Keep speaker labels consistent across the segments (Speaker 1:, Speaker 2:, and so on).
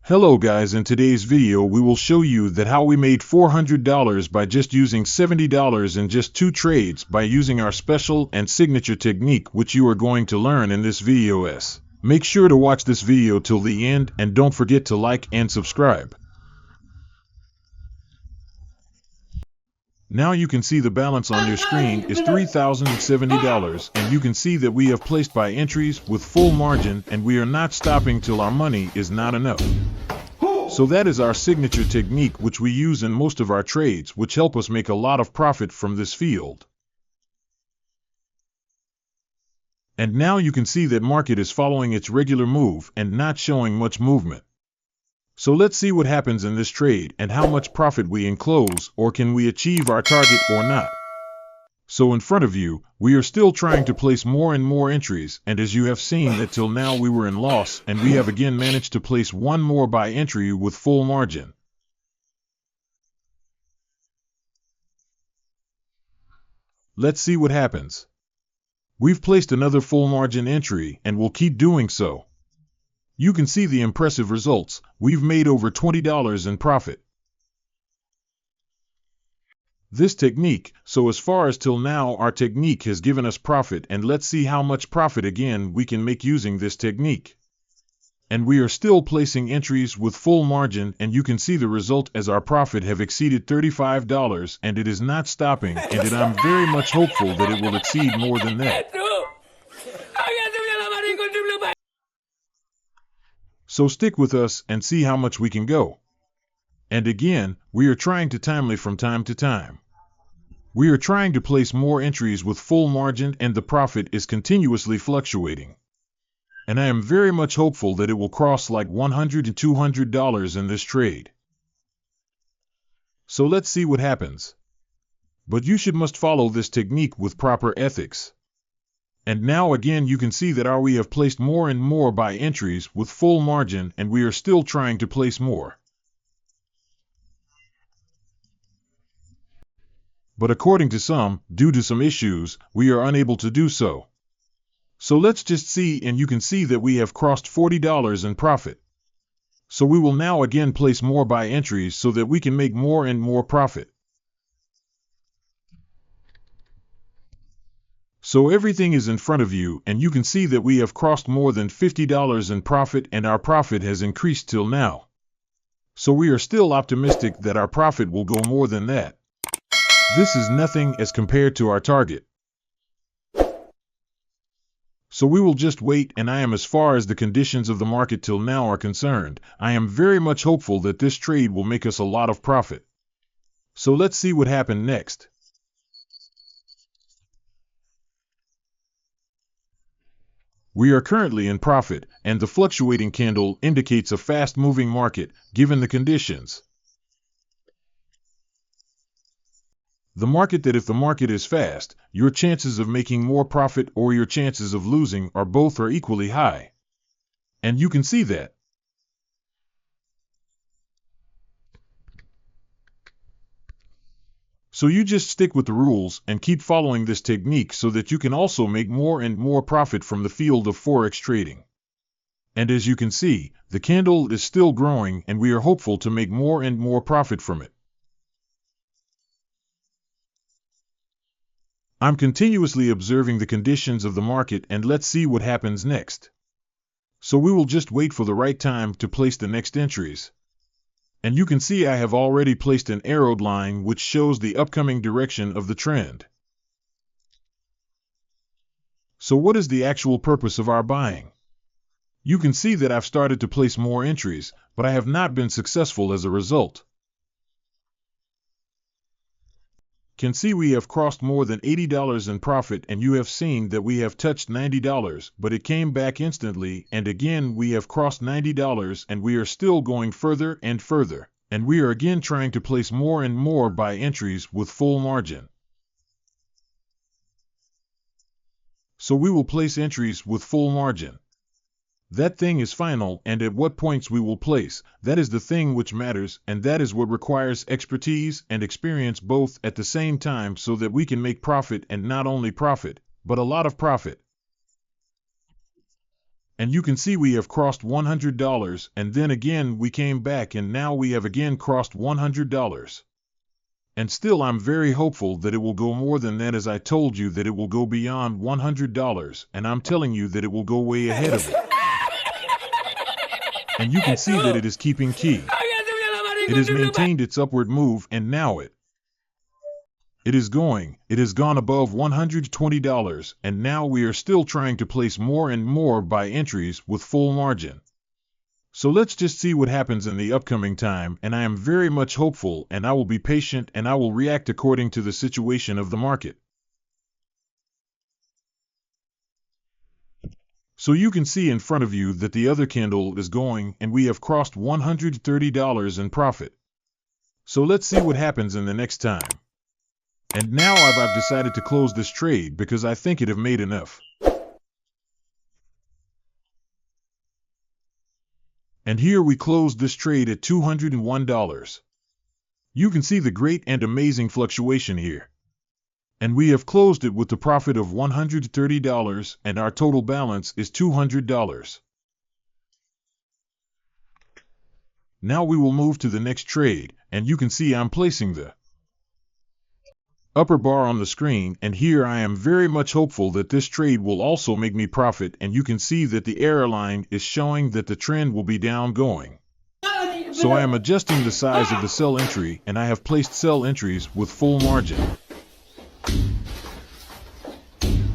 Speaker 1: Hello guys, in today's video we will show you that how we made $400 by just using $70 in just 2 trades by using our special and signature technique, which you are going to learn in this video. Make sure to watch this video till the end and don't forget to like and subscribe. Now you can see the balance on your screen is $3,070, and you can see that we have placed by entries with full margin and we are not stopping till our money is not enough. So that is our signature technique, which we use in most of our trades, which help us make a lot of profit from this field. And now you can see that market is following its regular move and not showing much movement. So let's see what happens in this trade and how much profit we enclose, or can we achieve our target or not. So in front of you, we are still trying to place more and more entries, and as you have seen that till now we were in loss, and we have again managed to place one more buy entry with full margin. Let's see what happens. We've placed another full margin entry and will keep doing so. You can see the impressive results. We've made over $20 in profit. This technique, so as far as till now our technique has given us profit, and let's see how much profit again we can make using this technique. And we are still placing entries with full margin, and you can see the result as our profit have exceeded $35, and it is not stopping, and I'm very much hopeful that it will exceed more than that. So stick with us and see how much we can go. And again, we are trying to timely from time to time. We are trying to place more entries with full margin, and the profit is continuously fluctuating. And I am very much hopeful that it will cross like $100 and $200 in this trade. So let's see what happens. But you must follow this technique with proper ethics. And now again you can see that we have placed more and more buy entries with full margin, and we are still trying to place more. But according to some, due to some issues, we are unable to do so. So let's just see, and you can see that we have crossed $40 in profit. So we will now again place more buy entries so that we can make more and more profit. So everything is in front of you, and you can see that we have crossed more than $50 in profit, and our profit has increased till now. So we are still optimistic that our profit will go more than that. This is nothing as compared to our target. So we will just wait, and as far as the conditions of the market till now are concerned, I am very much hopeful that this trade will make us a lot of profit. So let's see what happened next. We are currently in profit, and the fluctuating candle indicates a fast-moving market, given the conditions. The market that if the market is fast, your chances of making more profit or your chances of losing are equally high. And you can see that. So you just stick with the rules and keep following this technique so that you can also make more and more profit from the field of Forex trading. And as you can see, the candle is still growing, and we are hopeful to make more and more profit from it. I'm continuously observing the conditions of the market, and let's see what happens next. So we will just wait for the right time to place the next entries. And you can see I have already placed an arrowed line which shows the upcoming direction of the trend. So what is the actual purpose of our buying? You can see that I've started to place more entries, but I have not been successful as a result. Can see we have crossed more than $80 in profit, and you have seen that we have touched $90, but it came back instantly, and again we have crossed $90, and we are still going further and further, and we are again trying to place more and more buy entries with full margin. So we will place entries with full margin. That thing is final, and at what points we will place, that is the thing which matters, and that is what requires expertise and experience both at the same time, so that we can make profit, and not only profit, but a lot of profit. And you can see we have crossed $100, and then again we came back, and now we have again crossed $100. And still I'm very hopeful that it will go more than that, as I told you that it will go beyond $100, and I'm telling you that it will go way ahead of it. And you can see that it is keeping key. It has maintained its upward move, and now it has gone above $120, and now we are still trying to place more and more buy entries with full margin. So let's just see what happens in the upcoming time, and I am very much hopeful, and I will be patient, and I will react according to the situation of the market. So you can see in front of you that the other candle is going, and we have crossed $130 in profit. So let's see what happens in the next time. And now I've decided to close this trade because I think it have made enough. And here we closed this trade at $201. You can see the great and amazing fluctuation here. And we have closed it with the profit of $130, and our total balance is $200. Now we will move to the next trade, and you can see I'm placing the upper bar on the screen, and here I am very much hopeful that this trade will also make me profit, and you can see that the error line is showing that the trend will be down going. So I am adjusting the size of the sell entry, and I have placed sell entries with full margin.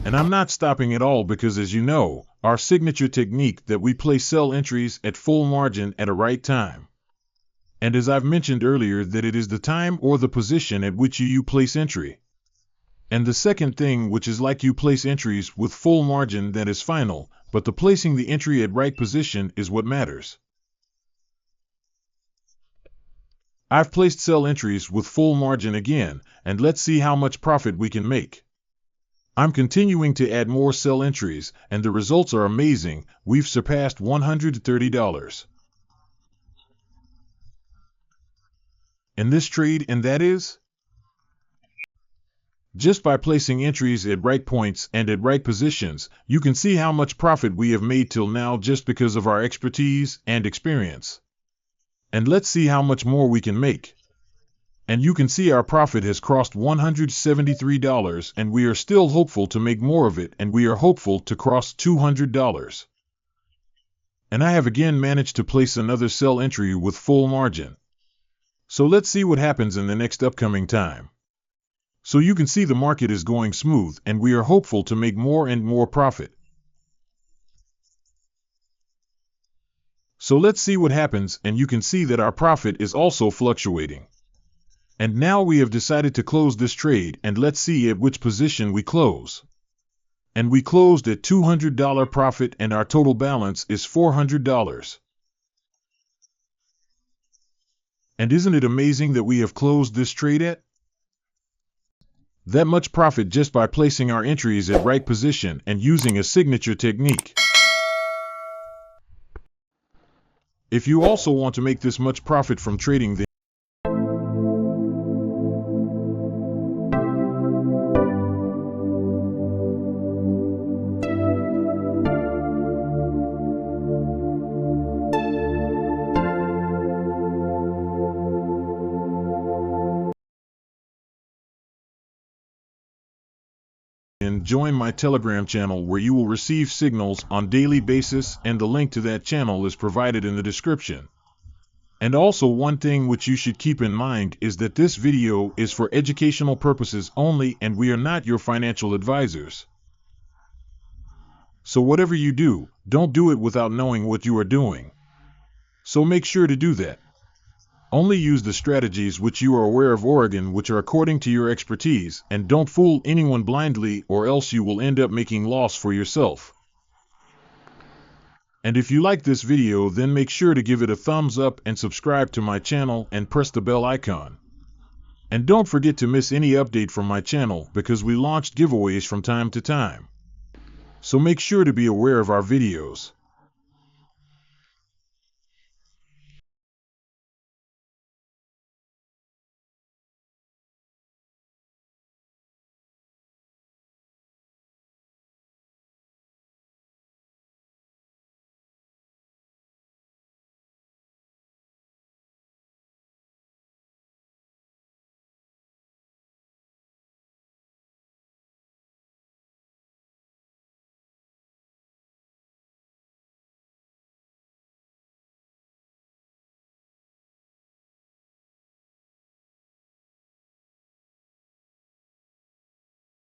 Speaker 1: And I'm not stopping at all because, as you know, our signature technique that we place sell entries at full margin at a right time. And as I've mentioned earlier, that it is the time or the position at which you place entry. And the second thing, which is like you place entries with full margin, that is final, but the placing the entry at right position is what matters. I've placed sell entries with full margin again, and let's see how much profit we can make. I'm continuing to add more sell entries, and the results are amazing. We've surpassed $130. In this trade, and that is just by placing entries at right points and at right positions. You can see how much profit we have made till now just because of our expertise and experience. And let's see how much more we can make. And you can see our profit has crossed $173, and we are still hopeful to make more of it, and we are hopeful to cross $200. And I have again managed to place another sell entry with full margin. So let's see what happens in the next upcoming time. So you can see the market is going smooth, and we are hopeful to make more and more profit. So let's see what happens, and you can see that our profit is also fluctuating. And now we have decided to close this trade, and let's see at which position we close. And we closed at $200 profit, and our total balance is $400. And isn't it amazing that we have closed this trade at that much profit just by placing our entries at right position and using a signature technique? If you also want to make this much profit from trading, then join my Telegram channel, where you will receive signals on daily basis, and the link to that channel is provided in the description. And also, one thing which you should keep in mind is that this video is for educational purposes only, and we are not your financial advisors. So whatever you do, don't do it without knowing what you are doing. So make sure to do that. Only use the strategies which you are aware of, which are according to your expertise, and don't fool anyone blindly, or else you will end up making loss for yourself. And if you like this video, then make sure to give it a thumbs up and subscribe to my channel and press the bell icon. And don't forget to miss any update from my channel, because we launched giveaways from time to time. So make sure to be aware of our videos.